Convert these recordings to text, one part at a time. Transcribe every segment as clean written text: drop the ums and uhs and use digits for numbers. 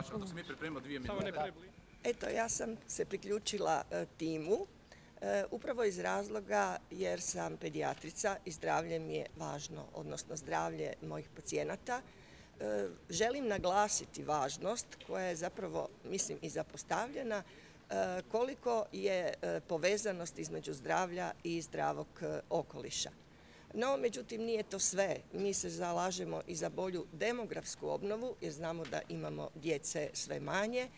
završava, dok se mi pripremimo 2 minute. Eto, ja sam se priključila timu upravo iz razloga jer sam pedijatrica i zdravlje mi je važno, odnosno zdravlje mojih pacijenata. Želim naglasiti važnost koja je zapravo, mislim, i zapostavljena, koliko je povezanost između zdravlja i zdravog okoliša. No, međutim, nije to sve. Mi se zalažemo i za bolju demografsku obnovu jer znamo da imamo djece sve manje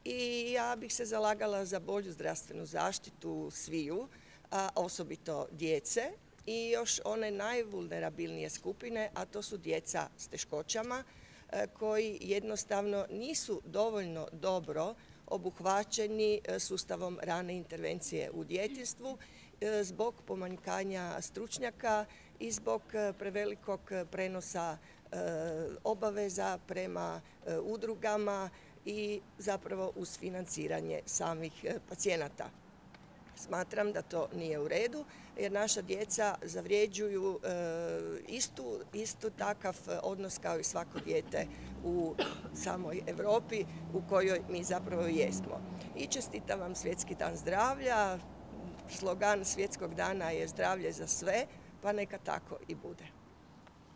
i ja bih se zalagala za bolju zdravstvenu zaštitu sviju, a osobito djece i još one najvulnerabilnije skupine, a to su djeca s teškoćama koji jednostavno nisu dovoljno dobro obuhvaćeni sustavom rane intervencije u djetinjstvu zbog pomanjkanja stručnjaka i zbog prevelikog prenosa obaveza prema udrugama i zapravo uz financiranje samih pacijenata. Smatram da to nije u redu jer naša djeca zavređuju istu takav odnos kao i svako dijete u samoj Europi u kojoj mi zapravo jesmo. I čestitam vam Svjetski dan zdravlja. Slogan Svjetskog dana je zdravlje za sve, pa neka tako i bude.